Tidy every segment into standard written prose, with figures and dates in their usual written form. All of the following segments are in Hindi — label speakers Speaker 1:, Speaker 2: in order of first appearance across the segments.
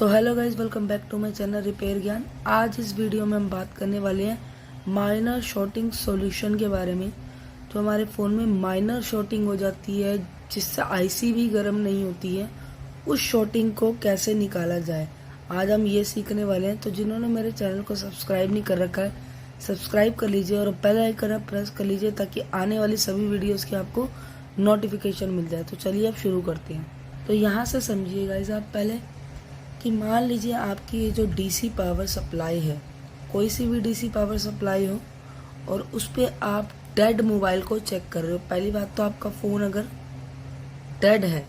Speaker 1: So hello guys, welcome back to my channel repair Gyan. आज इस वीडियो में हम बात करने वाले हैं माइनर शॉर्टिंग सॉल्यूशन के बारे में। तो हमारे फ़ोन में माइनर शॉर्टिंग हो जाती है जिससे आईसी भी गर्म नहीं होती है, उस शॉर्टिंग को कैसे निकाला जाए आज हम ये सीखने वाले हैं। तो जिन्होंने मेरे चैनल को सब्सक्राइब नहीं कर रखा है, सब्सक्राइब कर लीजिए और बेल आइकन प्रेस कर लीजिए ताकि आने वाली सभी वीडियोज़ की आपको नोटिफिकेशन मिल जाए। तो चलिए अब शुरू करते हैं। तो यहाँ से समझिए गाइज आप पहले कि मान लीजिए आपकी ये जो डीसी पावर सप्लाई है, कोई सी भी डीसी पावर सप्लाई हो और उस पर आप डेड मोबाइल को चेक कर रहे हो। पहली बात तो आपका फ़ोन अगर डेड है,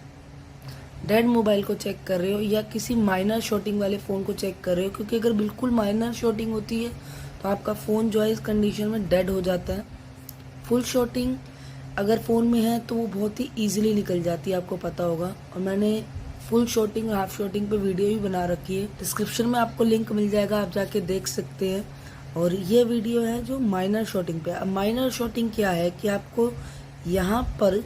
Speaker 1: डेड मोबाइल को चेक कर रहे हो या किसी माइनर शॉर्टिंग वाले फ़ोन को चेक कर रहे हो, क्योंकि अगर बिल्कुल माइनर शॉर्टिंग होती है तो आपका फ़ोन जो है इस कंडीशन में डेड हो जाता है। फुल शॉर्टिंग अगर फ़ोन में है तो वो बहुत ही ईजिली निकल जाती है, आपको पता होगा। और मैंने फुल शॉर्टिंग और हाफ शॉर्टिंग पे वीडियो भी बना रखी है, डिस्क्रिप्शन में आपको लिंक मिल जाएगा, आप जाके देख सकते हैं। और ये वीडियो है जो माइनर शॉर्टिंग पे। अब माइनर शॉर्टिंग क्या है कि आपको यहाँ पर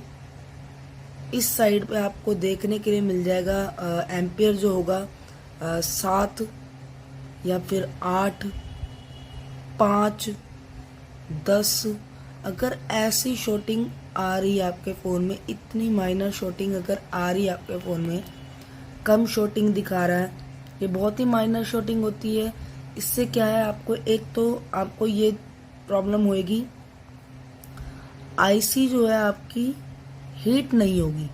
Speaker 1: इस साइड पे आपको देखने के लिए मिल जाएगा एम्पियर जो होगा 7 या फिर 8, 5, 10। अगर ऐसी शॉर्टिंग आ रही है आपके फ़ोन में, इतनी माइनर शॉर्टिंग अगर आ रही है आपके फ़ोन में, कम शॉर्टिंग दिखा रहा है, ये बहुत ही माइनर शॉर्टिंग होती है। इससे क्या है, आपको एक तो आपको ये प्रॉब्लम होएगी, आईसी जो है आपकी हीट नहीं होगी,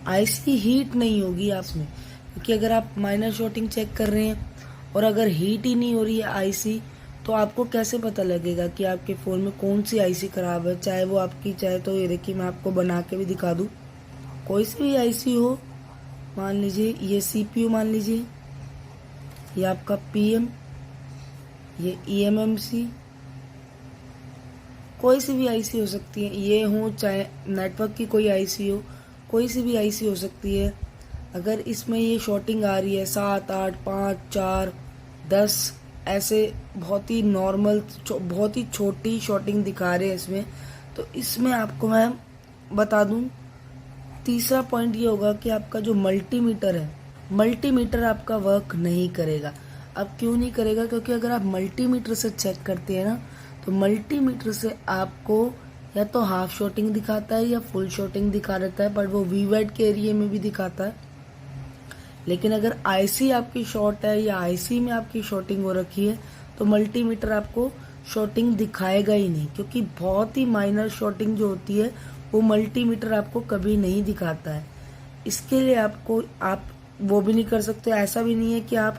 Speaker 1: आईसी हीट नहीं होगी आप में। क्योंकि अगर आप माइनर शॉर्टिंग चेक कर रहे हैं और अगर हीट ही नहीं हो रही है आईसी, तो आपको कैसे पता लगेगा कि आपके फ़ोन में कौन सी आईसी ख़राब है। चाहे वो आपकी, चाहे तो ये देखिए मैं आपको बना के भी दिखा दूँ, कोई सी भी आईसी हो, मान लीजिए ये सीपीयू, मान लीजिए ये आपका पीएम, ये ईएमएमसी, कोई सी भी आईसी हो सकती है। ये हो चाहे नेटवर्क की कोई आईसी हो, कोई सी भी आईसी हो सकती है। अगर इसमें ये शॉर्टिंग आ रही है 7, 8, 5, 4, 10, ऐसे बहुत ही नॉर्मल, बहुत ही छोटी शॉर्टिंग दिखा रहे हैं इसमें, तो इसमें आपको मैं बता दूं, तीसरा पॉइंट ये होगा कि आपका जो मल्टीमीटर है, मल्टीमीटर आपका वर्क नहीं करेगा। अब क्यों नहीं करेगा? क्योंकि अगर आप मल्टीमीटर से चेक करते हैं ना, तो मल्टीमीटर से आपको या तो हाफ शॉर्टिंग दिखाता है या फुल शॉर्टिंग दिखा देता है, पर वो वीवैट के एरिया में भी दिखाता है। लेकिन अगर आईसी आपकी शॉर्ट है या आईसी में आपकी शॉर्टिंग हो रखी है, तो मल्टीमीटर आपको शॉर्टिंग दिखाएगा ही नहीं, क्योंकि बहुत ही माइनर शॉर्टिंग जो होती है वो मल्टीमीटर आपको कभी नहीं दिखाता है। इसके लिए आपको, आप वो भी नहीं कर सकते, ऐसा भी नहीं है कि आप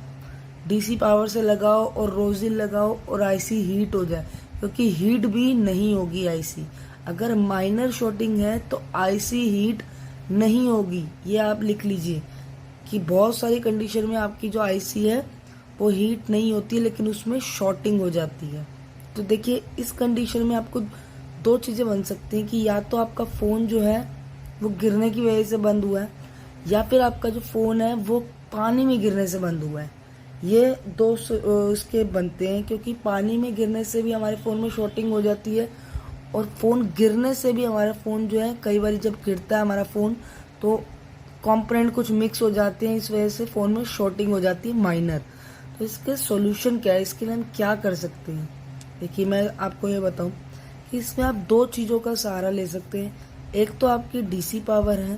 Speaker 1: डीसी पावर से लगाओ और रोजिल लगाओ और आईसी हीट हो जाए, क्योंकि हीट भी नहीं होगी आईसी। अगर माइनर शॉर्टिंग है तो आईसी हीट नहीं होगी, ये आप लिख लीजिए कि बहुत सारी कंडीशन में आपकी जो आईसी है वो हीट नहीं होती है, लेकिन उसमें शॉर्टिंग हो जाती है। तो देखिए, इस कंडीशन में आपको दो चीज़ें बन सकती हैं कि या तो आपका फ़ोन जो है वो गिरने की वजह से बंद हुआ है, या फिर आपका जो फ़ोन है वो पानी में गिरने से बंद हुआ है। ये दो इसके बनते हैं, क्योंकि पानी में गिरने से भी हमारे फ़ोन में शॉर्टिंग हो जाती है, और फ़ोन गिरने से भी हमारा फ़ोन जो है, कई बार जब गिरता है हमारा फ़ोन तो कंपोनेंट कुछ मिक्स हो जाते हैं, इस वजह से फ़ोन में शॉर्टिंग हो जाती है माइनर। तो इसके सॉल्यूशन क्या है, इसके लिए हम क्या कर सकते हैं? देखिए, मैं आपको ये बताऊं कि इसमें आप दो चीज़ों का सहारा ले सकते हैं। एक तो आपकी डीसी पावर है,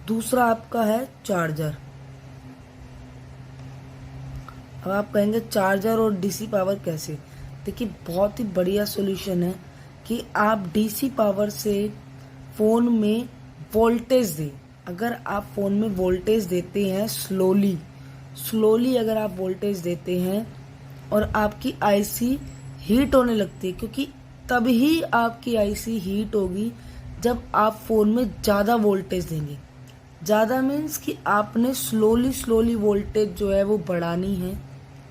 Speaker 1: दूसरा आपका है चार्जर। अब आप कहेंगे चार्जर और डीसी पावर कैसे? देखिए, बहुत ही बढ़िया सॉल्यूशन है कि आप डीसी पावर से फ़ोन में वोल्टेज दें। अगर आप फ़ोन में वोल्टेज देते हैं स्लोली अगर आप वोल्टेज देते हैं और आपकी आईसी हीट होने लगती है, क्योंकि तभी आपकी आईसी हीट होगी जब आप फ़ोन में ज़्यादा वोल्टेज देंगे। ज़्यादा मीन्स कि आपने स्लोली वोल्टेज जो है वो बढ़ानी है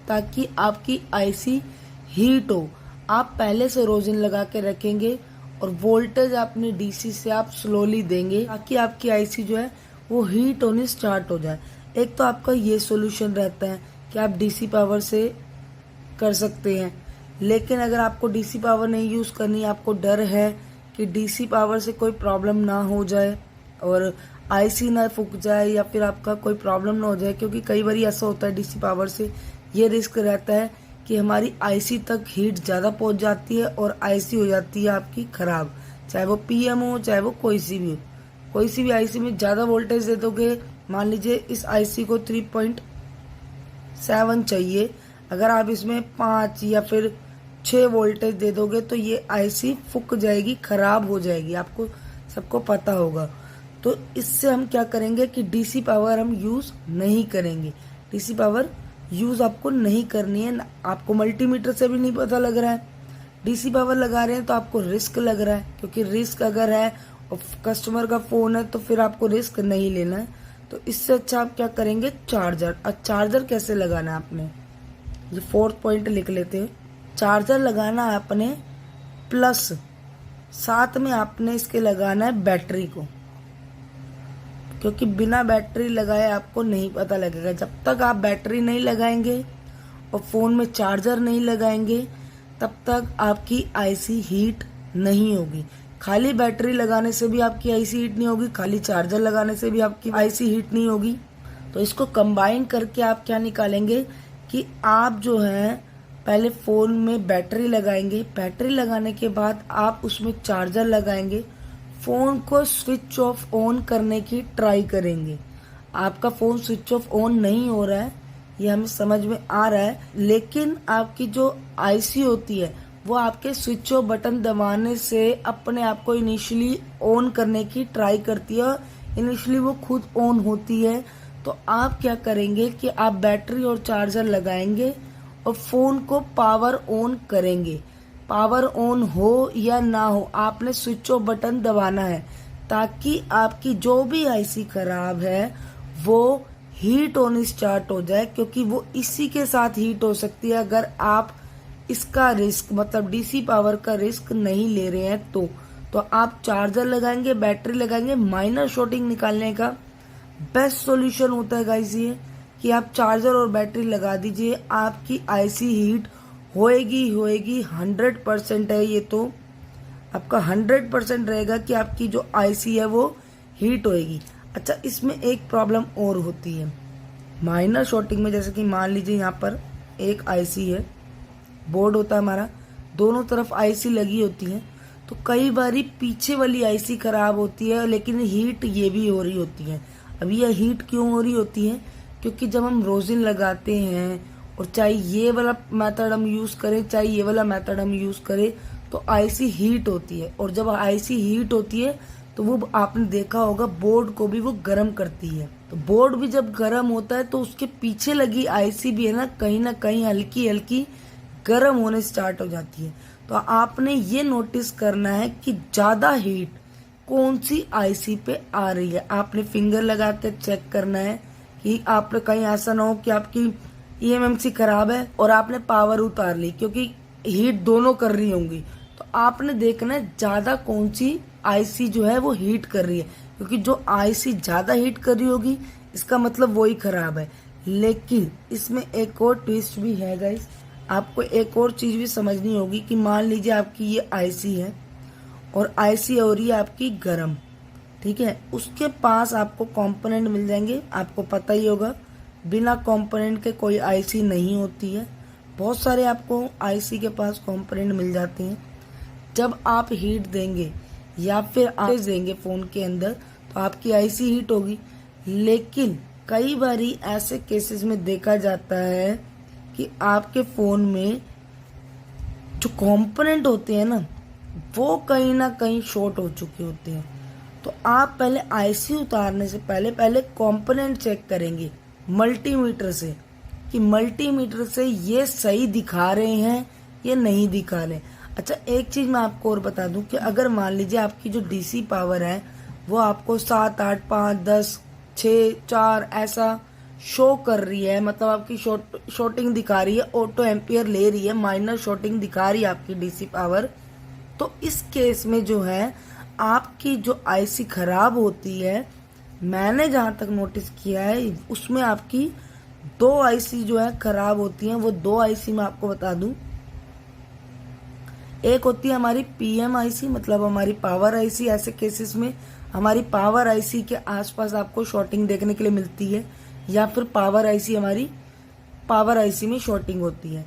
Speaker 1: ताकि आपकी आईसी हीट हो। आप पहले से रोजिन लगा के रखेंगे और वोल्टेज अपने डीसी से आप स्लोली देंगे ताकि आपकी आईसी जो है वो हीट होनी स्टार्ट हो जाए। एक तो आपका ये सॉल्यूशन रहता है कि आप डीसी पावर से कर सकते हैं, लेकिन अगर आपको डीसी पावर नहीं यूज़ करनी, आपको डर है कि डीसी पावर से कोई प्रॉब्लम ना हो जाए और आईसी ना फूक जाए या फिर आपका कोई प्रॉब्लम ना हो जाए, क्योंकि कई बार ऐसा होता है डीसी पावर से ये रिस्क रहता है कि हमारी आईसी तक हीट ज़्यादा पहुंच जाती है और आईसी हो जाती है आपकी ख़राब, चाहे वो पीएम हो चाहे वो कोई सी भी हो। कोई सी भी आईसी में ज़्यादा वोल्टेज दे दोगे, मान लीजिए इस आईसी को 3.7 चाहिए, अगर आप इसमें 5 या फिर 6 वोल्टेज दे दोगे तो ये आईसी फूक जाएगी, ख़राब हो जाएगी, आपको सबको पता होगा। तो इससे हम क्या करेंगे कि डीसी पावर हम यूज़ नहीं करेंगे। डीसी पावर यूज़ आपको नहीं करनी है। आपको मल्टीमीटर से भी नहीं पता लग रहा है, डीसी पावर लगा रहे हैं तो आपको रिस्क लग रहा है, क्योंकि रिस्क अगर है और कस्टमर का फ़ोन है तो फिर आपको रिस्क नहीं लेना है। तो इससे अच्छा आप क्या करेंगे, चार्जर। अब चार्जर कैसे लगाना है आपने, ये 4th पॉइंट लिख लेते हैं। चार्जर लगाना है आपने प्लस, साथ में आपने इसके लगाना है बैटरी को, क्योंकि बिना बैटरी लगाए आपको नहीं पता लगेगा। जब तक आप बैटरी नहीं लगाएंगे और फ़ोन में चार्जर नहीं लगाएंगे तब तक आपकी आईसी हीट नहीं होगी। खाली बैटरी लगाने से भी आपकी आईसी हीट नहीं होगी, खाली चार्जर लगाने से भी आपकी आईसी हीट नहीं होगी। तो इसको कंबाइन करके आप क्या निकालेंगे कि आप जो है पहले फ़ोन में बैटरी लगाएंगे, बैटरी लगाने के बाद आप उसमें चार्जर लगाएंगे, फ़ोन को स्विच ऑफ ऑन करने की ट्राई करेंगे। आपका फ़ोन स्विच ऑफ ऑन नहीं हो रहा है, ये हमें समझ में आ रहा है, लेकिन आपकी जो आईसी होती है वो आपके स्विच ऑफ बटन दबाने से अपने आप को इनिशियली ऑन करने की ट्राई करती है, इनिशियली वो खुद ऑन होती है। तो आप क्या करेंगे कि आप बैटरी और चार्जर लगाएंगे और फ़ोन को पावर ऑन करेंगे। पावर ऑन हो या ना हो, आपने स्विच ऑफ बटन दबाना है, ताकि आपकी जो भी आईसी खराब है वो हीट होनी स्टार्ट हो जाए, क्योंकि वो इसी के साथ हीट हो सकती है अगर आप इसका रिस्क, मतलब डीसी पावर का रिस्क नहीं ले रहे हैं। तो आप चार्जर लगाएंगे, बैटरी लगाएंगे। माइनर शॉर्टिंग निकालने का बेस्ट सॉल्यूशन होता है गाइस ये कि आप चार्जर और बैटरी लगा दीजिए, आपकी आईसी हीट होएगी 100% है। ये तो आपका 100% रहेगा कि आपकी जो आईसी है वो हीट होएगी। अच्छा, इसमें एक प्रॉब्लम और होती है माइनर शॉर्टिंग में, जैसे कि मान लीजिए यहाँ पर एक आईसी है, बोर्ड होता है हमारा, दोनों तरफ आईसी लगी होती है, तो कई बारी पीछे वाली आईसी खराब होती है लेकिन हीट ये भी हो रही होती है। अब यह हीट क्यों हो रही होती है, क्योंकि जब हम रोजिन लगाते हैं, और चाहे ये वाला मेथड हम यूज़ करें चाहे ये वाला मेथड हम यूज़ करें, तो आईसी हीट होती है, और जब आईसी हीट होती है तो वो आपने देखा होगा बोर्ड को भी वो गर्म करती है। तो बोर्ड भी जब गर्म होता है तो उसके पीछे लगी आईसी भी है ना कहीं हल्की हल्की गर्म होने स्टार्ट हो जाती है। तो आपने ये नोटिस करना है कि ज़्यादा हीट कौन सी आईसी पे आ रही है। आपने फिंगर लगा के चेक करना है कि आप कहीं ऐसा ना हो कि आपकी ईएमएमसी खराब है और आपने पावर उतार ली, क्योंकि हीट दोनों कर रही होंगी। तो आपने देखना है ज़्यादा कौन सी आईसी जो है वो हीट कर रही है, क्योंकि जो आईसी ज़्यादा हीट कर रही होगी इसका मतलब वही खराब है। लेकिन इसमें एक और ट्विस्ट भी है गाइस, आपको एक और चीज़ भी समझनी होगी कि मान लीजिए आपकी ये आईसी है और आईसी हो रही है आपकी गर्म, ठीक है, उसके पास आपको कंपोनेंट मिल जाएंगे। आपको पता ही होगा बिना कंपोनेंट के कोई आईसी नहीं होती है, बहुत सारे आपको आईसी के पास कंपोनेंट मिल जाते हैं। जब आप हीट देंगे या फिर आप देंगे फ़ोन के अंदर तो आपकी आईसी हीट होगी। लेकिन कई बारी ऐसे केसेस में देखा जाता है कि आपके फ़ोन में जो कंपोनेंट होते हैं ना वो कहीं ना कहीं शॉर्ट हो चुके होते हैं। तो आप पहले आईसी उतारने से पहले कंपोनेंट चेक करेंगे मल्टीमीटर से, कि मल्टीमीटर से ये सही दिखा रहे हैं ये नहीं दिखा रहे। अच्छा, एक चीज़ मैं आपको और बता दूं कि अगर मान लीजिए आपकी जो डीसी पावर है वो आपको 7, 8, 5, 10, 6, 4 ऐसा शो कर रही है, मतलब आपकी शॉर्टिंग दिखा रही है, ऑटो एम्पियर ले रही है, माइनर शॉर्टिंग दिखा रही है आपकी डीसी पावर, तो इस केस में जो है आपकी जो आईसी खराब होती है, मैंने जहाँ तक नोटिस किया है उसमें आपकी 2 आईसी जो है खराब होती हैं। वो 2 आईसी मैं आपको बता दूं, एक होती है हमारी पीएम आईसी, मतलब हमारी पावर आईसी। ऐसे केसेस में हमारी पावर आईसी के आसपास आपको शॉर्टिंग देखने के लिए मिलती है, या फिर पावर आईसी हमारी पावर आईसी में शॉर्टिंग होती है।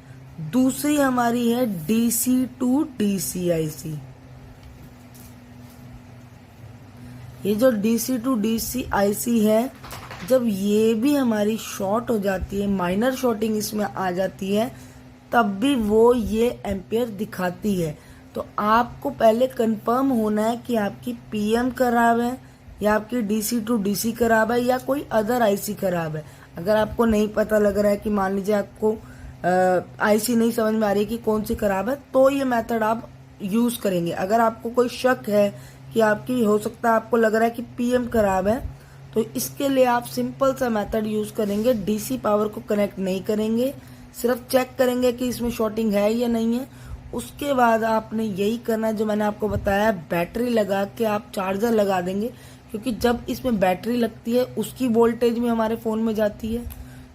Speaker 1: दूसरी हमारी है डीसी टू डीसी आईसी। ये जो डीसी टू डीसी आईसी है, जब ये भी हमारी शॉर्ट हो जाती है, माइनर शॉर्टिंग इसमें आ जाती है, तब भी वो ये एम्पियर दिखाती है। तो आपको पहले कंफर्म होना है कि आपकी पीएम खराब है या आपकी डीसी टू डीसी खराब है या कोई अदर आईसी खराब है। अगर आपको नहीं पता लग रहा है कि मान लीजिए आपको आईसी नहीं समझ में आ रही है कि कौन सी खराब है, तो ये मेथड आप यूज करेंगे। अगर आपको कोई शक है कि आपकी, हो सकता है आपको लग रहा है कि पीएम खराब है, तो इसके लिए आप सिंपल सा मेथड यूज करेंगे। डीसी पावर को कनेक्ट नहीं करेंगे, सिर्फ चेक करेंगे कि इसमें शॉर्टिंग है या नहीं है। उसके बाद आपने यही करना जो मैंने आपको बताया, बैटरी लगा के आप चार्जर लगा देंगे, क्योंकि जब इसमें बैटरी लगती है उसकी वोल्टेज भी हमारे फोन में जाती है,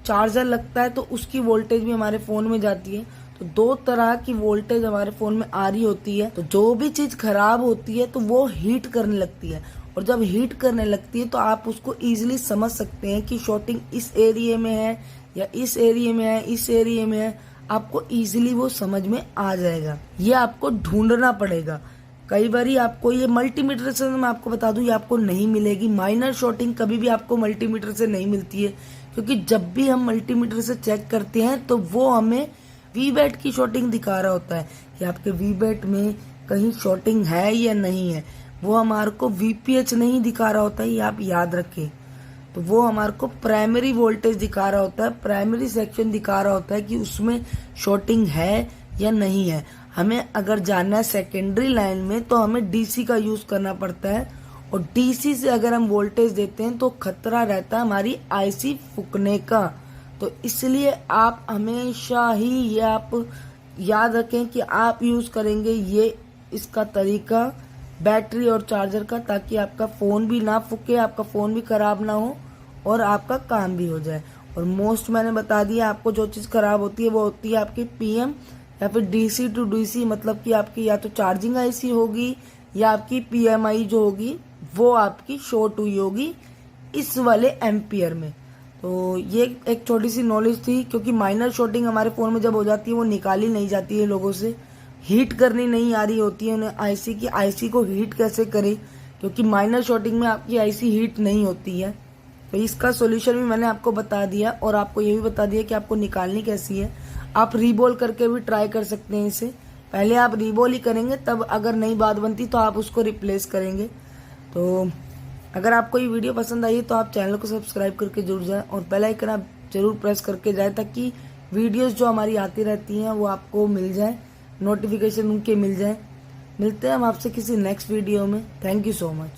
Speaker 1: चार्जर लगता है तो उसकी वोल्टेज भी हमारे फोन में जाती है। तो दो तरह की वोल्टेज हमारे फोन में आ रही होती है। तो जो भी चीज खराब होती है तो वो हीट करने लगती है, और जब हीट करने लगती है तो आप उसको इजीली समझ सकते हैं कि शॉर्टिंग इस एरिया में है या इस एरिया में है, इस एरिया में है। आपको इजीली वो समझ में आ जाएगा। ये आपको ढूंढना पड़ेगा। कई बारी आपको ये मल्टीमीटर से, मैं आपको बता दूं, ये आपको नहीं मिलेगी। माइनर शॉर्टिंग कभी भी आपको मल्टीमीटर से नहीं मिलती है, क्योंकि जब भी हम मल्टीमीटर से चेक करते हैं तो वो हमें वीबैट की शॉर्टिंग दिखा रहा होता है कि आपके वीबैट में कहीं शॉर्टिंग है या नहीं है। वो हमारे को वीपीएच नहीं दिखा रहा होता है, ये आप याद रखें। तो वो हमारे को प्राइमरी वोल्टेज दिखा रहा होता है, प्राइमरी सेक्शन दिखा रहा होता है कि उसमें शॉर्टिंग है या नहीं है। हमें अगर जानना है सेकेंडरी लाइन में, तो हमें डीसी का यूज करना पड़ता है, और डीसी से अगर हम वोल्टेज देते हैं तो खतरा रहता है हमारी आईसी फूकने का। तो इसलिए आप हमेशा ही ये आप याद रखें कि आप यूज करेंगे ये इसका तरीका बैटरी और चार्जर का, ताकि आपका फोन भी ना फूके, आपका फोन भी खराब ना हो और आपका काम भी हो जाए। और मोस्ट मैंने बता दिया, आपको जो चीज खराब होती है वो होती है आपकी पीएम या फिर डीसी टू डीसी, मतलब कि आपकी या तो चार्जिंग आईसी होगी या आपकी पीएमआई जो होगी वो आपकी शॉर्ट हुई होगी इस वाले एम्पियर में। तो ये एक छोटी सी नॉलेज थी, क्योंकि माइनर शॉर्टिंग हमारे फोन में जब हो जाती है वो निकाली नहीं जाती है लोगों से, हीट करनी नहीं आ रही होती है उन्हें आईसी की। आईसी को हीट कैसे करें, क्योंकि माइनर शॉर्टिंग में आपकी आईसी हीट नहीं होती है। तो इसका सॉल्यूशन भी मैंने आपको बता दिया, और आपको ये भी बता दिया कि आपको निकालनी कैसी है। आप रीबॉल करके भी ट्राई कर सकते हैं इसे। पहले आप रीबॉल ही करेंगे, तब अगर नई बात बनती तो आप उसको रिप्लेस करेंगे। तो अगर आपको ये वीडियो पसंद आई तो आप चैनल को सब्सक्राइब करके जुड़ जाएं, और बेल आइकन आप जरूर प्रेस करके जाएं, ताकि वीडियोस जो हमारी आती रहती हैं वो आपको मिल जाए, नोटिफिकेशन उनके मिल जाए। मिलते हैं हम आपसे किसी नेक्स्ट वीडियो में। Thank you so much.